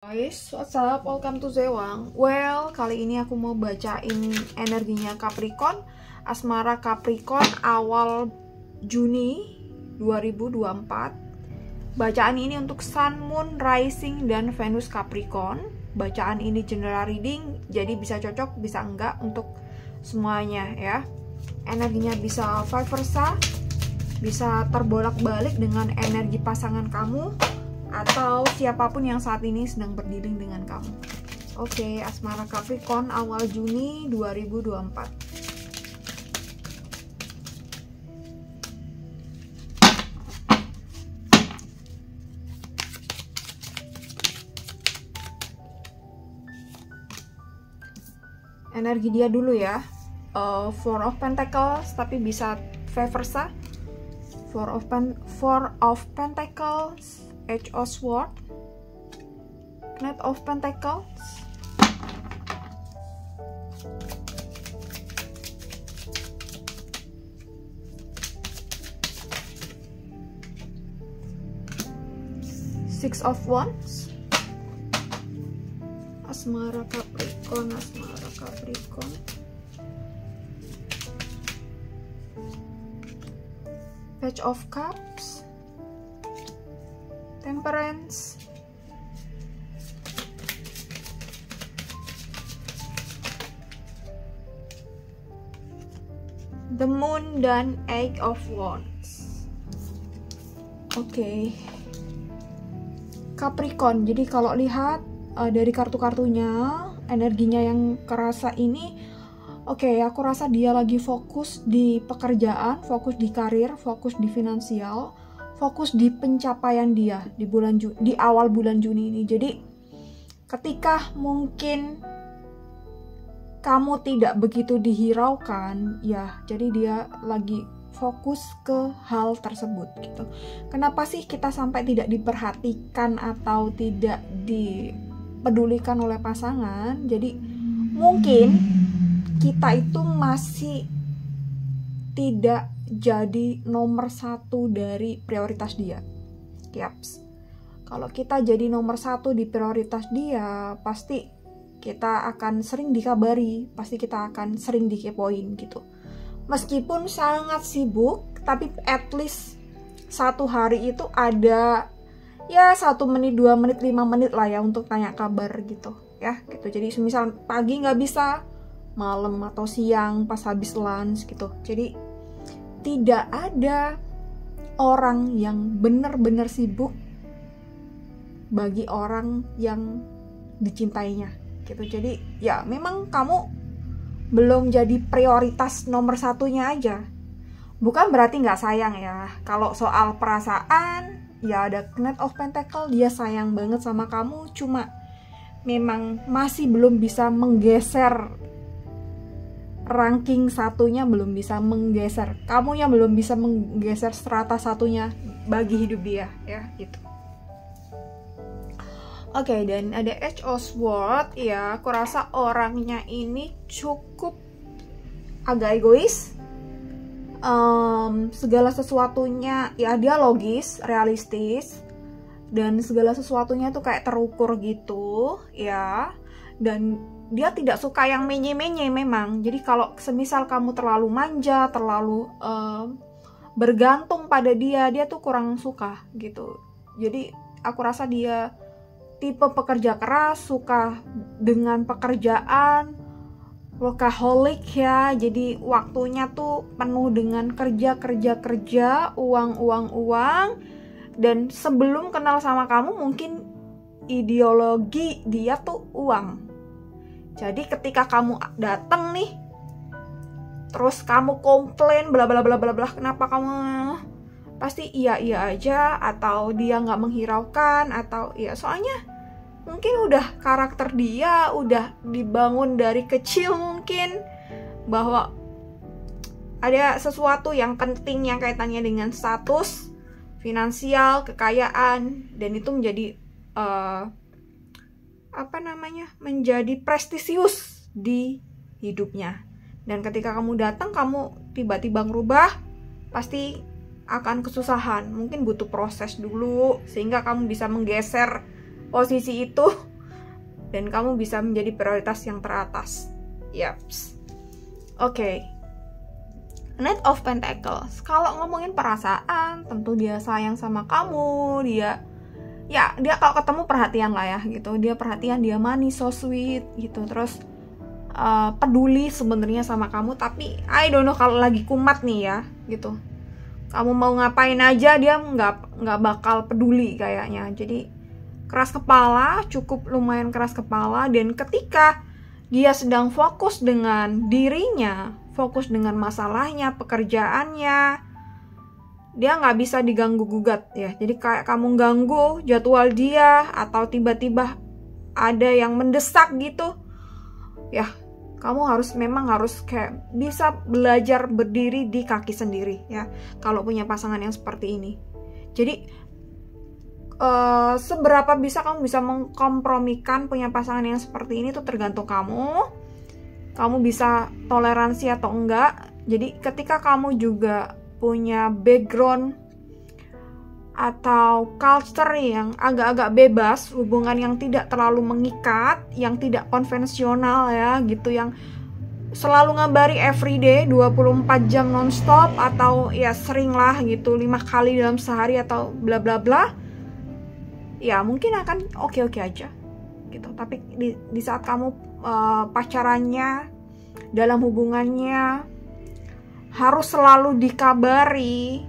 Guys, what's up? Welcome to Zewang. Well, kali ini aku mau bacain energinya Capricorn, asmara Capricorn awal Juni 2024. Bacaan ini untuk Sun, Moon, Rising, dan Venus Capricorn. Bacaan ini general reading, jadi bisa cocok, bisa enggak untuk semuanya ya. Energinya bisa vice versa, bisa terbolak-balik dengan energi pasangan kamu, atau siapapun yang saat ini sedang berdiri dengan kamu. Oke, asmara Capricorn awal Juni 2024. Energi dia dulu ya. Four of Pentacles, tapi bisa vice versa. Four of Pentacles, Edge of Swords, Knight of Pentacles, Six of Wands, asmara Capricorn, Page of Cups, Temperance, The Moon, dan Eight of Wands. Oke. Capricorn, jadi kalau lihat dari kartu-kartunya, energinya yang kerasa ini, oke, aku rasa dia lagi fokus di pekerjaan, fokus di karir, fokus di finansial, fokus di pencapaian dia di awal bulan Juni ini. Jadi ketika mungkin kamu tidak begitu dihiraukan ya, jadi dia lagi fokus ke hal tersebut gitu. Kenapa sih kita sampai tidak diperhatikan atau tidak dipedulikan oleh pasangan? Jadi mungkin kita itu masih tidak jadi nomor satu dari prioritas dia. Yaps. Kalau kita jadi nomor satu di prioritas dia, pasti kita akan sering dikabari, pasti kita akan sering dikepoin gitu. Meskipun sangat sibuk, tapi at least satu hari itu ada ya 1 menit, 2 menit, 5 menit lah ya untuk tanya kabar gitu ya gitu. Jadi misal pagi nggak bisa, malam atau siang pas habis lunch gitu. Jadi tidak ada orang yang benar-benar sibuk bagi orang yang dicintainya gitu. Jadi ya memang kamu belum jadi prioritas nomor satunya aja. Bukan berarti nggak sayang ya. Kalau soal perasaan ya ada Knight of Pentacles, dia sayang banget sama kamu, cuma memang masih belum bisa menggeser ranking satunya, belum bisa menggeser, kamunya belum bisa menggeser strata satunya bagi hidup dia ya gitu. Oke, dan ada Edge of Swords ya. Aku rasa orangnya ini cukup agak egois. Segala sesuatunya ya dia logis, realistis, dan segala sesuatunya tuh kayak terukur gitu ya. Dan dia tidak suka yang menye-menye memang. Jadi kalau semisal kamu terlalu manja, terlalu bergantung pada dia tuh kurang suka gitu. Jadi aku rasa dia tipe pekerja keras, suka dengan pekerjaan, workaholic ya. Jadi waktunya tuh penuh dengan kerja, uang. Dan sebelum kenal sama kamu mungkin ideologi dia tuh uang. Jadi ketika kamu datang nih, terus kamu komplain bla bla bla bla bla, kenapa kamu, pasti iya aja, atau dia nggak menghiraukan, atau ya soalnya mungkin udah karakter dia udah dibangun dari kecil mungkin bahwa ada sesuatu yang penting yang kaitannya dengan status finansial, kekayaan, dan itu menjadi menjadi prestisius di hidupnya. Dan ketika kamu datang, kamu tiba-tiba ngerubah, pasti akan kesusahan. Mungkin butuh proses dulu sehingga kamu bisa menggeser posisi itu dan kamu bisa menjadi prioritas yang teratas. Yaps. Oke. Knight of Pentacles. Kalau ngomongin perasaan, tentu dia sayang sama kamu, dia kalau ketemu perhatian lah ya gitu. Dia perhatian, dia manis, so sweet gitu. Terus peduli sebenarnya sama kamu, tapi I don't know kalau lagi kumat nih ya gitu. Kamu mau ngapain aja dia nggak bakal peduli kayaknya. Jadi keras kepala, cukup lumayan keras kepala, dan ketika dia sedang fokus dengan dirinya, fokus dengan masalahnya, pekerjaannya, dia nggak bisa diganggu gugat ya. Jadi kayak kamu ganggu jadwal dia, atau tiba-tiba ada yang mendesak gitu ya, kamu memang harus kayak bisa belajar berdiri di kaki sendiri ya, kalau punya pasangan yang seperti ini. Jadi seberapa bisa kamu bisa mengkompromikan punya pasangan yang seperti ini tuh tergantung kamu bisa toleransi atau enggak. Jadi ketika kamu juga punya background atau culture yang agak-agak bebas, hubungan yang tidak terlalu mengikat, yang tidak konvensional ya gitu, yang selalu ngabari everyday 24 jam nonstop, atau ya sering lah gitu 5 kali dalam sehari atau bla bla bla, ya mungkin akan oke-oke aja gitu. Tapi di saat kamu pacarannya, dalam hubungannya harus selalu dikabari,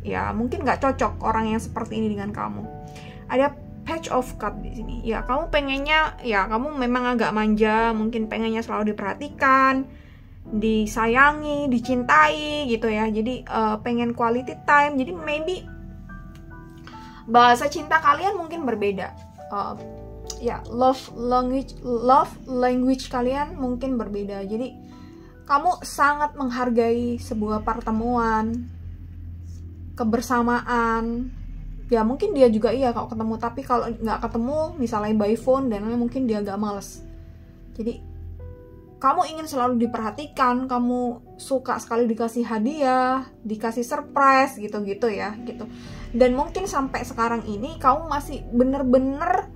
ya mungkin nggak cocok orang yang seperti ini dengan kamu. Ada Page of Cups di sini. Ya kamu pengennya, ya kamu memang agak manja, mungkin pengennya selalu diperhatikan, disayangi, dicintai gitu ya. Jadi pengen quality time. Jadi maybe bahasa cinta kalian mungkin berbeda. Ya love language kalian mungkin berbeda. Jadi kamu sangat menghargai sebuah pertemuan, kebersamaan. Ya mungkin dia juga iya kalau ketemu, tapi kalau nggak ketemu misalnya by phone dan mungkin dia agak males. Jadi kamu ingin selalu diperhatikan, kamu suka sekali dikasih hadiah, dikasih surprise gitu-gitu ya gitu. Dan mungkin sampai sekarang ini kamu masih bener-bener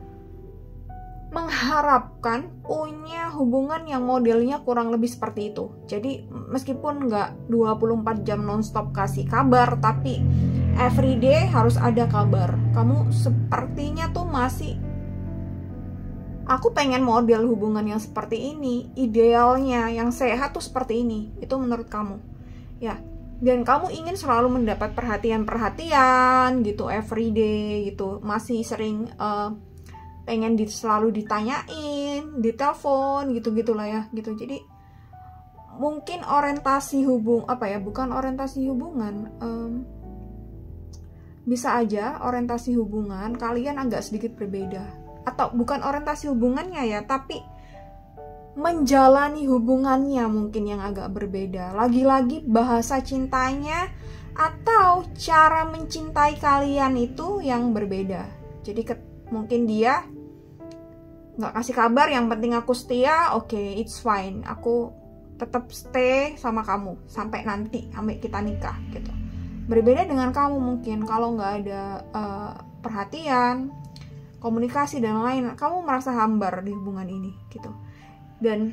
mengharapkan punya hubungan yang modelnya kurang lebih seperti itu. Jadi meskipun nggak 24 jam nonstop kasih kabar, tapi everyday harus ada kabar. Kamu sepertinya tuh masih, aku pengen model hubungan yang seperti ini, idealnya yang sehat tuh seperti ini. Itu menurut kamu ya. Dan kamu ingin selalu mendapat perhatian gitu everyday gitu. Masih sering pengen selalu ditanyain, ditelepon gitu-gitulah ya gitu. Jadi mungkin orientasi bukan orientasi hubungan, bisa aja orientasi hubungan kalian agak sedikit berbeda, atau bukan orientasi hubungannya ya, tapi menjalani hubungannya mungkin yang agak berbeda. Lagi-lagi bahasa cintanya atau cara mencintai kalian itu yang berbeda. Jadi mungkin dia nggak kasih kabar, yang penting aku setia, oke, it's fine, aku tetap stay sama kamu sampai nanti, sampai kita nikah gitu. Berbeda dengan kamu mungkin kalau nggak ada perhatian, komunikasi dan lain, kamu merasa hambar di hubungan ini gitu. Dan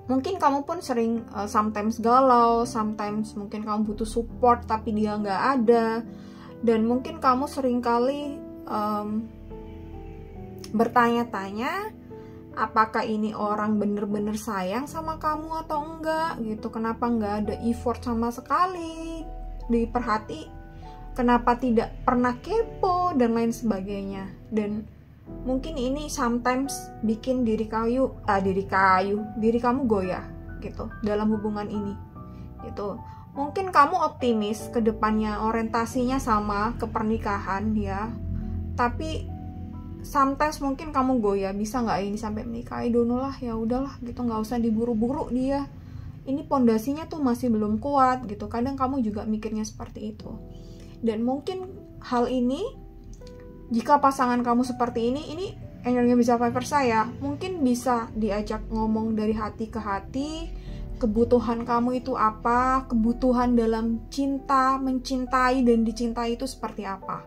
mungkin kamu pun sering sometimes galau, sometimes mungkin kamu butuh support tapi dia nggak ada. Dan mungkin kamu sering kali bertanya-tanya, apakah ini orang bener-bener sayang sama kamu atau enggak gitu. Kenapa nggak ada effort sama sekali diperhati, kenapa tidak pernah kepo dan lain sebagainya. Dan mungkin ini sometimes bikin diri kamu goyah gitu dalam hubungan ini gitu. Mungkin kamu optimis ke depannya, orientasinya sama ke pernikahan ya, tapi sometimes mungkin kamu goyah, bisa nggak ini sampai menikah, dono lah, ya udahlah gitu, nggak usah diburu-buru dia, ini pondasinya tuh masih belum kuat gitu. Kadang kamu juga mikirnya seperti itu. Dan mungkin hal ini, jika pasangan kamu seperti ini energi bisa Fiver saya, mungkin bisa diajak ngomong dari hati ke hati, kebutuhan kamu itu apa, kebutuhan dalam cinta, mencintai dan dicintai itu seperti apa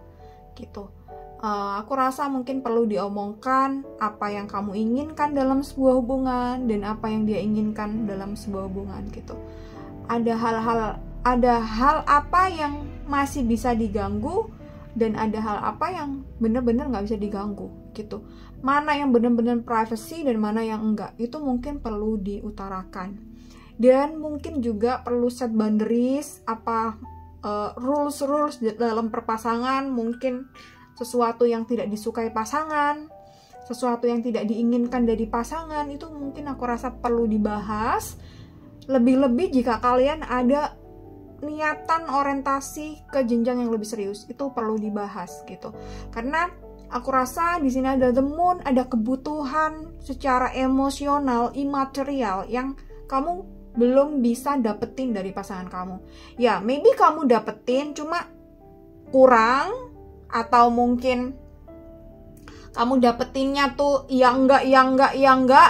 gitu. Aku rasa mungkin perlu diomongkan apa yang kamu inginkan dalam sebuah hubungan dan apa yang dia inginkan dalam sebuah hubungan gitu. Ada hal apa yang masih bisa diganggu dan ada hal apa yang benar-benar nggak bisa diganggu gitu. Mana yang benar-benar privacy dan mana yang enggak, itu mungkin perlu diutarakan. Dan mungkin juga perlu set boundaries, rules dalam perpasangan, mungkin sesuatu yang tidak disukai pasangan, sesuatu yang tidak diinginkan dari pasangan, itu mungkin aku rasa perlu dibahas. Lebih-lebih jika kalian ada niatan orientasi ke jenjang yang lebih serius, itu perlu dibahas gitu. Karena aku rasa di sini ada the moon, ada kebutuhan secara emosional, imaterial yang kamu belum bisa dapetin dari pasangan kamu. Ya, maybe kamu dapetin cuma kurang, atau mungkin kamu dapetinnya tuh ya enggak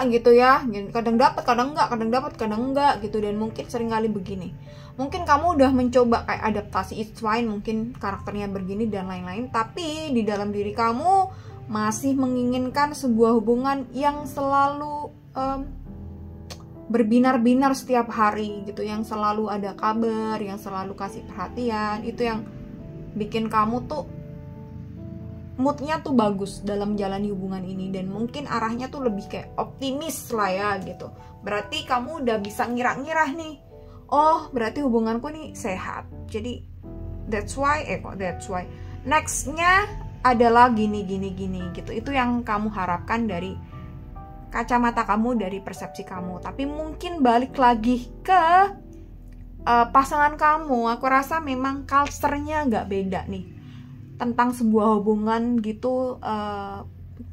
gitu ya. Kadang dapat, kadang enggak gitu. Dan mungkin seringkali begini. Mungkin kamu udah mencoba kayak adaptasi, it's fine, mungkin karakternya begini dan lain-lain, tapi di dalam diri kamu masih menginginkan sebuah hubungan yang selalu berbinar-binar setiap hari gitu, yang selalu ada kabar, yang selalu kasih perhatian. Itu yang bikin kamu tuh moodnya tuh bagus dalam menjalani hubungan ini, dan mungkin arahnya tuh lebih kayak optimis lah ya gitu. Berarti kamu udah bisa ngira-ngira nih, oh berarti hubunganku nih sehat. Jadi that's why nextnya adalah gini gitu. Itu yang kamu harapkan dari kacamata kamu, dari persepsi kamu. Tapi mungkin balik lagi ke pasangan kamu, aku rasa memang culture-nya agak beda nih tentang sebuah hubungan gitu,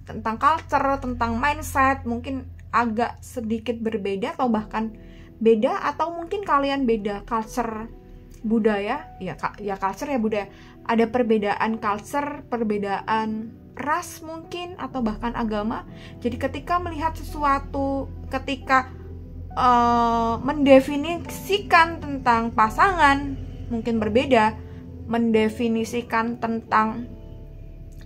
tentang culture, tentang mindset, mungkin agak sedikit berbeda atau bahkan beda, atau mungkin kalian beda culture budaya, ya culture ya budaya, ada perbedaan culture, perbedaan ras mungkin, atau bahkan agama. Jadi ketika melihat sesuatu, ketika mendefinisikan tentang pasangan mungkin berbeda, mendefinisikan tentang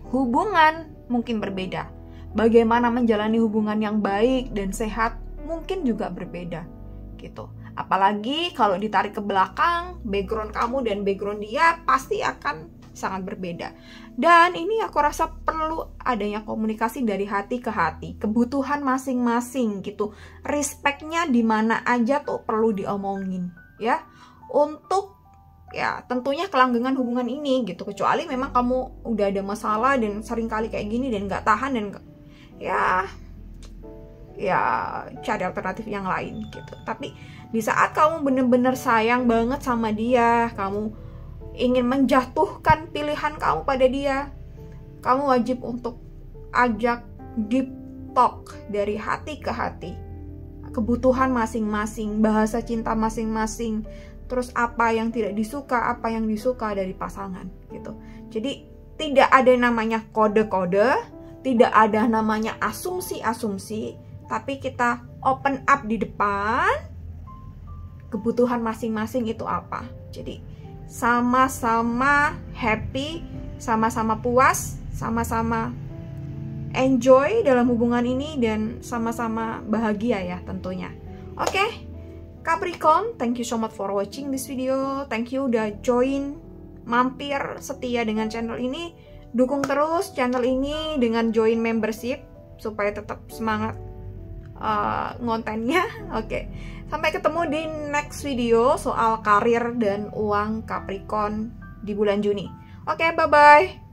hubungan mungkin berbeda. Bagaimana menjalani hubungan yang baik dan sehat mungkin juga berbeda gitu. Apalagi kalau ditarik ke belakang, background kamu dan background dia pasti akan sangat berbeda. Dan ini aku rasa perlu adanya komunikasi dari hati ke hati, kebutuhan masing-masing gitu. Respectnya di mana aja tuh perlu diomongin ya, untuk ya tentunya kelanggengan hubungan ini gitu. Kecuali memang kamu udah ada masalah dan sering kali kayak gini dan gak tahan, dan ya cari alternatif yang lain gitu. Tapi di saat kamu bener-bener sayang banget sama dia, kamu ingin menjatuhkan pilihan kamu pada dia, kamu wajib untuk ajak deep talk dari hati ke hati, kebutuhan masing-masing, bahasa cinta masing-masing, terus apa yang tidak disuka, apa yang disuka dari pasangan gitu. Jadi tidak ada namanya kode-kode, tidak ada namanya asumsi-asumsi, tapi kita open up di depan kebutuhan masing-masing itu apa. Jadi sama-sama happy, sama-sama puas, sama-sama enjoy dalam hubungan ini, dan sama-sama bahagia ya tentunya. Oke, Capricorn, thank you so much for watching this video. Thank you udah join, mampir setia dengan channel ini. Dukung terus channel ini dengan join membership supaya tetap semangat ngontennya. Oke, sampai ketemu di next video soal karir dan uang Capricorn di bulan Juni. Oke, bye-bye.